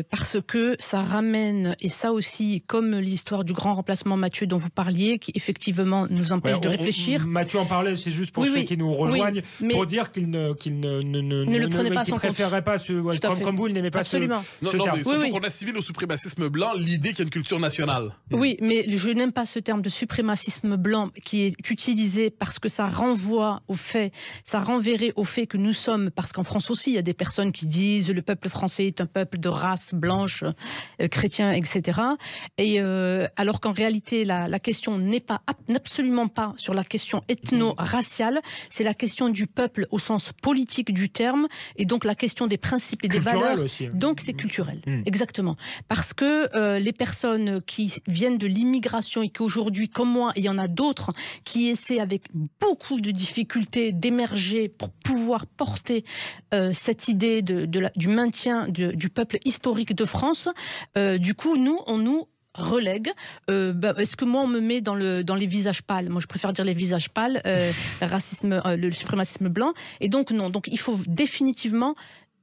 Parce que ça ramène, et ça aussi, comme l'histoire du grand remplacement Mathieu dont vous parliez, qui effectivement nous empêche de réfléchir. Mathieu en parlait, c'est juste pour ceux qui nous rejoignent, pour dire qu'il ne le prenait pas, qu'il préférait pas comme vous, il n'aimait pas ce terme. Surtout qu'on assimile au suprémacisme blanc l'idée qu'il y a une culture nationale. Oui, mais je n'aime pas ce terme de suprémacisme blanc qui est utilisé parce que ça renvoie au fait, ça renverrait au fait que nous sommes, parce qu'en France aussi, il y a des personnes qui disent le peuple français est un peuple de race blanche, chrétien, etc. Et alors qu'en réalité, la question n'est pas absolument pas sur la question ethno-raciale, c'est la question du peuple au sens politique du terme, et donc la question des principes et des valeurs. Aussi. Donc c'est culturel, exactement. Parce que les personnes qui viennent de l'immigration et qu'aujourd'hui, comme moi, il y en a d'autres qui essaient avec beaucoup de difficultés d'émerger pour pouvoir porter cette idée du maintien du peuple historique de France. Du coup, on nous relègue. Est-ce que moi on me met dans les visages pâles? Moi je préfère dire les visages pâles, le suprémacisme blanc. Et donc non. Donc il faut définitivement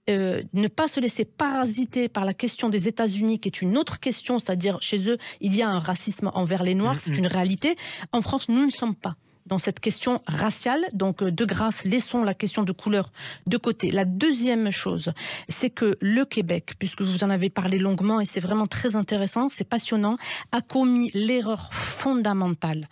ne pas se laisser parasiter par la question des États-Unis, qui est une autre question, c'est-à-dire chez eux il y a un racisme envers les Noirs, c'est une réalité. En France, nous ne sommes pas dans cette question raciale, donc de grâce, laissons la question de couleur de côté. La deuxième chose, c'est que le Québec, puisque vous en avez parlé longuement et c'est vraiment très intéressant, c'est passionnant, a commis l'erreur fondamentale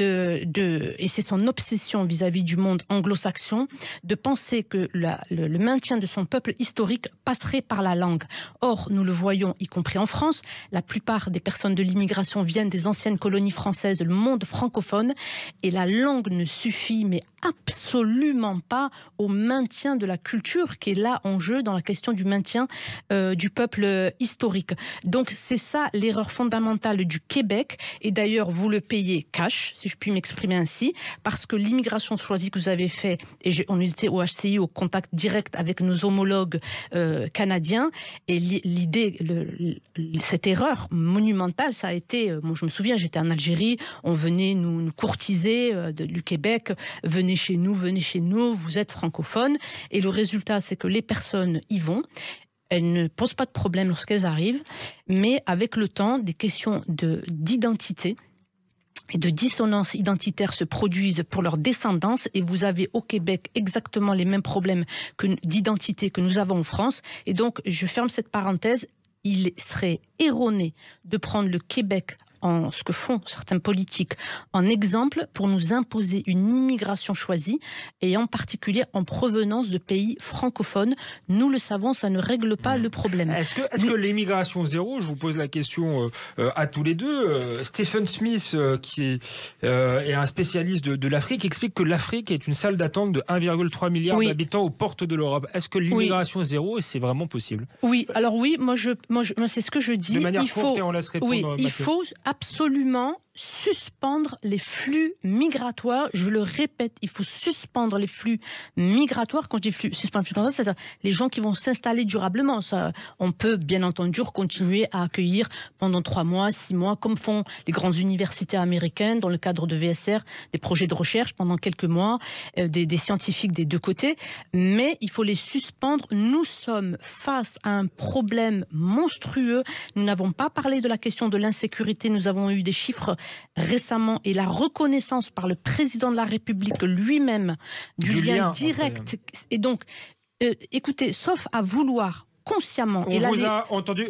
et c'est son obsession vis-à-vis du monde anglo-saxon, de penser que le maintien de son peuple historique passerait par la langue. Or, nous le voyons, y compris en France, la plupart des personnes de l'immigration viennent des anciennes colonies françaises, le monde francophone, et la langue ne suffit, mais absolument pas au maintien de la culture qui est là en jeu dans la question du maintien du peuple historique. Donc c'est ça l'erreur fondamentale du Québec, et d'ailleurs vous le payez cash, si je puis m'exprimer ainsi, parce que l'immigration choisie que vous avez fait, et on était au HCI au contact direct avec nos homologues canadiens, et l'idée, cette erreur monumentale, ça a été, moi je me souviens, j'étais en Algérie, on venait nous courtiser du Québec, venez chez nous, vous êtes francophones, et le résultat c'est que les personnes y vont. Elles ne posent pas de problème lorsqu'elles arrivent, mais avec le temps, des questions d'identité et de dissonance identitaire se produisent pour leur descendance, et vous avez au Québec exactement les mêmes problèmes d'identité que nous avons en France. Et donc, je ferme cette parenthèse, il serait erroné de prendre le Québec en ce que font certains politiques en exemple pour nous imposer une immigration choisie, et en particulier en provenance de pays francophones. Nous le savons, ça ne règle pas le problème. Est-ce que l'immigration zéro, je vous pose la question à tous les deux, Stephen Smith, qui est un spécialiste de l'Afrique, explique que l'Afrique est une salle d'attente de 1,3 milliard d'habitants aux portes de l'Europe. Est-ce que l'immigration zéro, c'est vraiment possible? Oui, alors oui, moi c'est ce que je dis. De manière courte, et on laisse répondre Mathieu. Il faut absolument suspendre les flux migratoires. Je le répète, il faut suspendre les flux migratoires. Quand je dis suspendre les flux migratoires, c'est-à-dire les gens qui vont s'installer durablement. Ça, on peut bien entendu continuer à accueillir pendant 3 mois, 6 mois, comme font les grandes universités américaines dans le cadre de VSR, des projets de recherche pendant quelques mois, des scientifiques des deux côtés. Mais il faut les suspendre. Nous sommes face à un problème monstrueux. Nous n'avons pas parlé de la question de l'insécurité. Nous avons eu des chiffres récemment et la reconnaissance par le président de la République lui-même du lien direct. Et donc, écoutez, sauf à vouloir consciemment. On vous a entendu,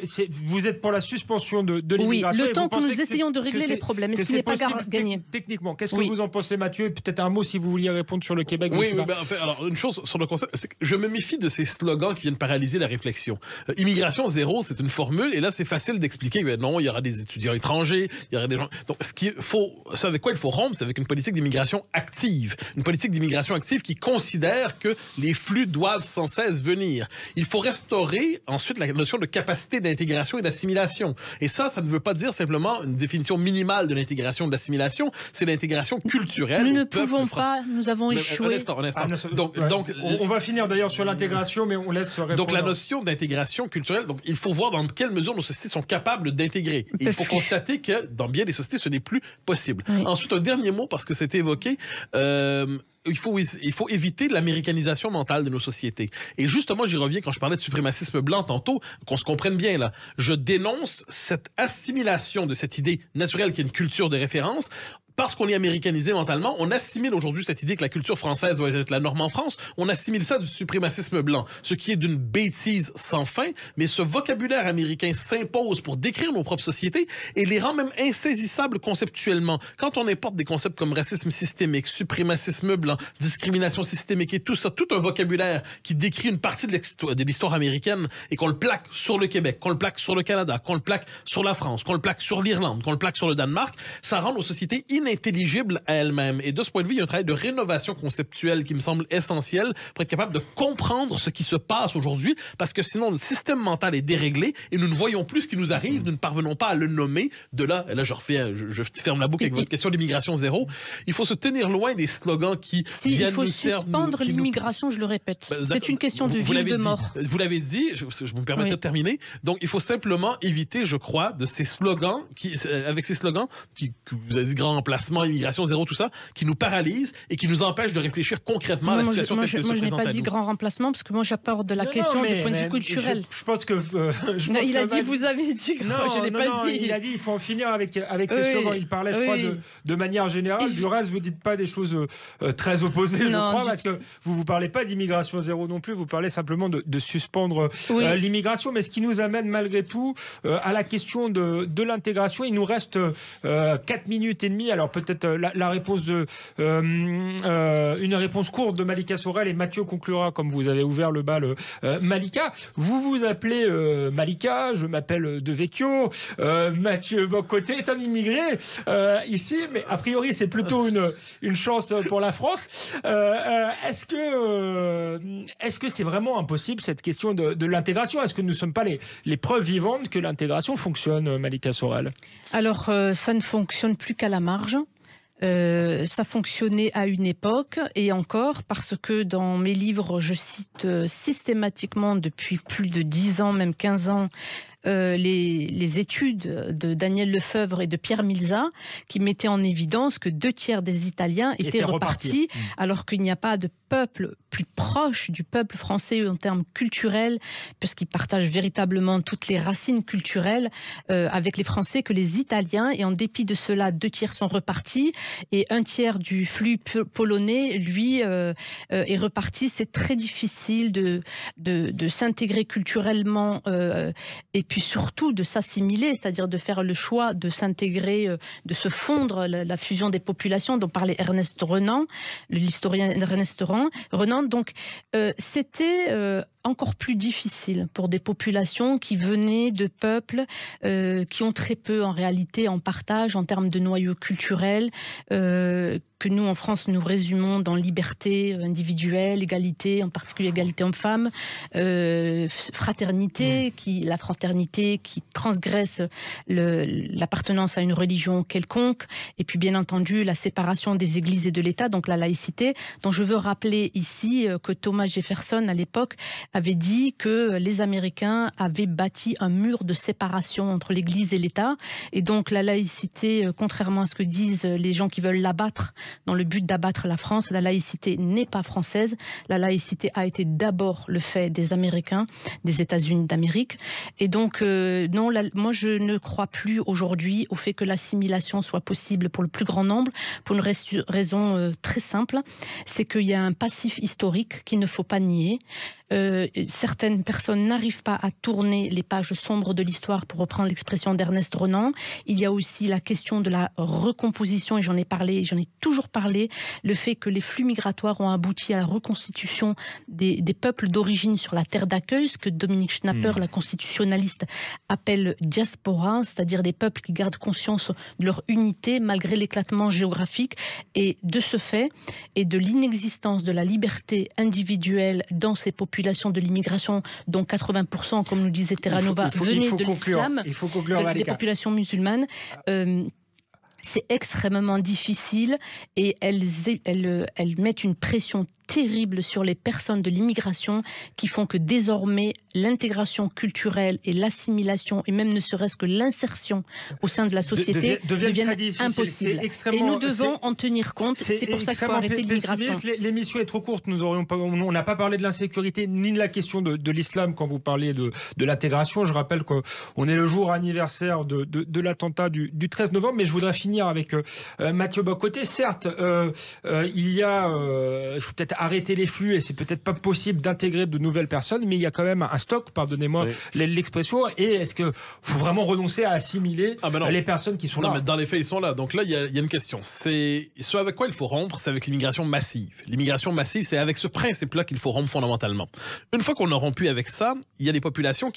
vous êtes pour la suspension de l'immigration. Oui, le temps que nous essayons de régler les problèmes, mais ce n'est pas gagné. Techniquement, qu'est-ce que vous en pensez, Mathieu? Peut-être un mot si vous vouliez répondre sur le Québec. Oui, en fait, alors une chose sur le concept, c'est que je me méfie de ces slogans qui viennent paralyser la réflexion. Immigration zéro, c'est une formule, et là c'est facile d'expliquer. Mais non, il y aura des étudiants étrangers, il y aura des gens. Donc, ce avec quoi il faut rompre, c'est avec une politique d'immigration active, une politique d'immigration active qui considère que les flux doivent sans cesse venir. Il faut restaurer ensuite la notion de capacité d'intégration et d'assimilation. Et ça ne veut pas dire simplement une définition minimale de l'intégration et de l'assimilation, c'est l'intégration culturelle. Nous ne pouvons pas, nous avons échoué. Un instant. Donc, on va finir d'ailleurs sur l'intégration, mais on laisse répondre. Donc la notion d'intégration culturelle, donc il faut voir dans quelle mesure nos sociétés sont capables d'intégrer. Il faut constater que dans bien des sociétés, ce n'est plus possible. Oui. Ensuite, un dernier mot, parce que c'était évoqué, il faut éviter l'américanisation mentale de nos sociétés. Et justement, j'y reviens quand je parlais de suprémacisme blanc tantôt, qu'on se comprenne bien là. Je dénonce cette assimilation de cette idée naturelle qui est une culture de référence. Parce qu'on est américanisé mentalement, on assimile aujourd'hui cette idée que la culture française doit être la norme en France, on assimile ça du suprémacisme blanc, ce qui est d'une bêtise sans fin, mais ce vocabulaire américain s'impose pour décrire nos propres sociétés et les rend même insaisissables conceptuellement. Quand on importe des concepts comme racisme systémique, suprémacisme blanc, discrimination systémique et tout ça, tout un vocabulaire qui décrit une partie de l'histoire américaine et qu'on le plaque sur le Québec, qu'on le plaque sur le Canada, qu'on le plaque sur la France, qu'on le plaque sur l'Irlande, qu'on le plaque sur le Danemark, ça rend nos sociétés inintelligible à elle-même. Et de ce point de vue, il y a un travail de rénovation conceptuelle qui me semble essentiel pour être capable de comprendre ce qui se passe aujourd'hui, parce que sinon, le système mental est déréglé et nous ne voyons plus ce qui nous arrive, nous ne parvenons pas à le nommer. De là, et là je ferme la boucle avec votre question d'immigration zéro. Il faut se tenir loin des slogans qui il faut suspendre l'immigration, je le répète. C'est une question de vie ou de mort. Vous l'avez dit, je me permettrai de terminer. Donc, il faut simplement éviter, je crois, de ces slogans, avec ces slogans que vous avez dit grand emplacement, immigration zéro, tout ça, qui nous paralyse et qui nous empêche de réfléchir concrètement à la situation telle qu'elle se présente à nous. Moi, je n'ai pas dit grand remplacement parce que moi, j'apporte de la question du point de vue culturel. Je pense que... il a dit, vous avez dit grand, je n'ai pas dit. Il a dit, il faut en finir avec ces slogans. Il parlait, je crois, de manière générale. Du reste, vous ne dites pas des choses très opposées, je crois, parce que vous ne parlez pas d'immigration zéro non plus, vous parlez simplement de suspendre l'immigration. Mais ce qui nous amène malgré tout à la question de l'intégration. Il nous reste 4 minutes et demie. Alors peut-être la réponse une réponse courte de Malika Sorel et Mathieu conclura comme vous avez ouvert le bal. Malika, vous vous appelez Malika, je m'appelle De Vecchio, Mathieu Bocoté est un immigré ici, mais a priori c'est plutôt une chance pour la France. Est-ce que c'est vraiment impossible cette question de l'intégration? Est-ce que nous ne sommes pas les preuves vivantes que l'intégration fonctionne, Malika Sorel? Alors ça ne fonctionne plus qu'à la marge. Ça fonctionnait à une époque et encore parce que dans mes livres, je cite systématiquement depuis plus de 10 ans, même 15 ans, les études de Daniel Lefebvre et de Pierre Milza qui mettaient en évidence que 2/3 des Italiens étaient repartis alors qu'il n'y a pas de peuple plus proche du peuple français en termes culturels, puisqu'ils partagent véritablement toutes les racines culturelles avec les Français que les Italiens, et en dépit de cela, 2/3 sont repartis et 1/3 du flux polonais, lui, est reparti. C'est très difficile de s'intégrer culturellement et puis surtout de s'assimiler, c'est-à-dire de faire le choix de s'intégrer, de se fondre, la fusion des populations dont parlait Ernest Renan, l'historien Ernest Renan. Donc c'était encore plus difficile pour des populations qui venaient de peuples qui ont très peu en réalité en partage en termes de noyau culturel, que nous en France nous résumons dans liberté individuelle, égalité, en particulier égalité homme-femme, fraternité, la fraternité qui transgresse l'appartenance à une religion quelconque, et puis bien entendu la séparation des églises et de l'État, donc la laïcité, dont je veux rappeler ici que Thomas Jefferson à l'époque avait dit que les Américains avaient bâti un mur de séparation entre l'Église et l'État, et donc la laïcité, contrairement à ce que disent les gens qui veulent l'abattre, dans le but d'abattre la France, la laïcité n'est pas française. La laïcité a été d'abord le fait des Américains, des États-Unis d'Amérique. Et donc, non, moi je ne crois plus aujourd'hui au fait que l'assimilation soit possible pour le plus grand nombre, pour une raison très simple, c'est qu'il y a un passif historique qu'il ne faut pas nier. Certaines personnes n'arrivent pas à tourner les pages sombres de l'histoire, pour reprendre l'expression d'Ernest Renan. Il y a aussi la question de la recomposition, et j'en ai toujours parlé, le fait que les flux migratoires ont abouti à la reconstitution des peuples d'origine sur la terre d'accueil, ce que Dominique Schnapper, la constitutionnaliste, appelle diaspora, c'est-à-dire des peuples qui gardent conscience de leur unité malgré l'éclatement géographique, et de ce fait, et de l'inexistence de la liberté individuelle dans ces populations de l'immigration, dont 80%, comme nous disait Terra Nova, venaient de l'islam, des populations musulmanes. C'est extrêmement difficile, et elles mettent une pression terrible sur les personnes de l'immigration, qui font que désormais l'intégration culturelle et l'assimilation, et même ne serait-ce que l'insertion au sein de la société deviennent impossibles. Et nous devons en tenir compte. C'est pour ça qu'il faut arrêter l'immigration. L'émission est trop courte. On n'a pas parlé de l'insécurité ni de la question de l'islam quand vous parlez de l'intégration. Je rappelle qu'on est le jour anniversaire de l'attentat du 13 novembre, mais je voudrais finir avec Mathieu Bock-Côté. Certes, il faut peut-être arrêter les flux, et c'est peut-être pas possible d'intégrer de nouvelles personnes, mais il y a quand même un stock, pardonnez-moi l'expression, et est-ce qu'il faut vraiment renoncer à assimiler les personnes qui sont là? Mais dans les faits, ils sont là. Donc là, il y a une question. C'est ce avec quoi il faut rompre, c'est avec l'immigration massive. L'immigration massive, c'est avec ce principe-là qu'il faut rompre fondamentalement. Une fois qu'on a rompu avec ça, il y a des populations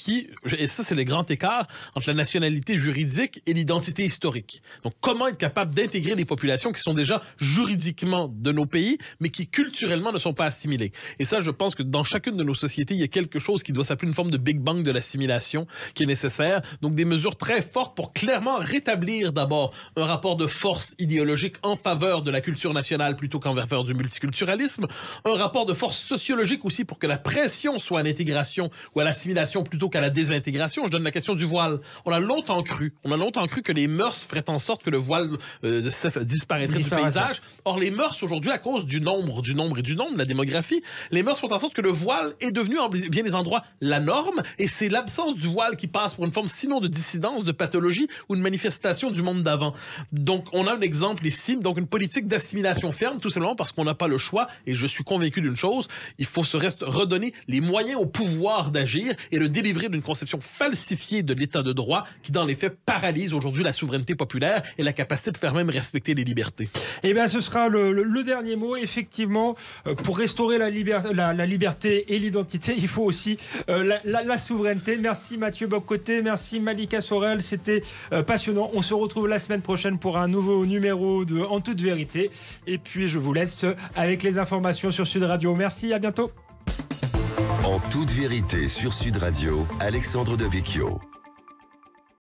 et ça, c'est les grands écarts entre la nationalité juridique et l'identité historique. Donc, comment être capable d'intégrer les populations qui sont déjà juridiquement de nos pays, mais qui culturellement ne sont pas assimilés. Et ça, je pense que dans chacune de nos sociétés, il y a quelque chose qui doit s'appeler une forme de Big Bang de l'assimilation qui est nécessaire. Donc, des mesures très fortes pour clairement rétablir d'abord un rapport de force idéologique en faveur de la culture nationale plutôt qu'en faveur du multiculturalisme. Un rapport de force sociologique aussi pour que la pression soit à l'intégration ou à l'assimilation plutôt qu'à la désintégration. Je donne la question du voile. On a longtemps cru que les mœurs feraient en sorte que le voile disparaîtrait du paysage. Or, les mœurs aujourd'hui, à cause du nombre, de la démographie, les mœurs font en sorte que le voile est devenu en bien des endroits la norme, et c'est l'absence du voile qui passe pour une forme sinon de dissidence, de pathologie ou une manifestation du monde d'avant. Donc on a un exemple ici, donc une politique d'assimilation ferme, tout simplement parce qu'on n'a pas le choix, et je suis convaincu d'une chose, il faut redonner les moyens au pouvoir d'agir et le délivrer d'une conception falsifiée de l'état de droit qui dans les faits paralyse aujourd'hui la souveraineté populaire et la capacité de faire même respecter les libertés. Eh bien ce sera le dernier mot. Effectivement, pour restaurer la liberté et l'identité, il faut aussi la souveraineté. Merci Mathieu Bock-Côté, merci Malika Sorel, c'était passionnant. On se retrouve la semaine prochaine pour un nouveau numéro de En toute vérité. Et puis je vous laisse avec les informations sur Sud Radio. Merci, à bientôt. En toute vérité sur Sud Radio, Alexandre Devecchio.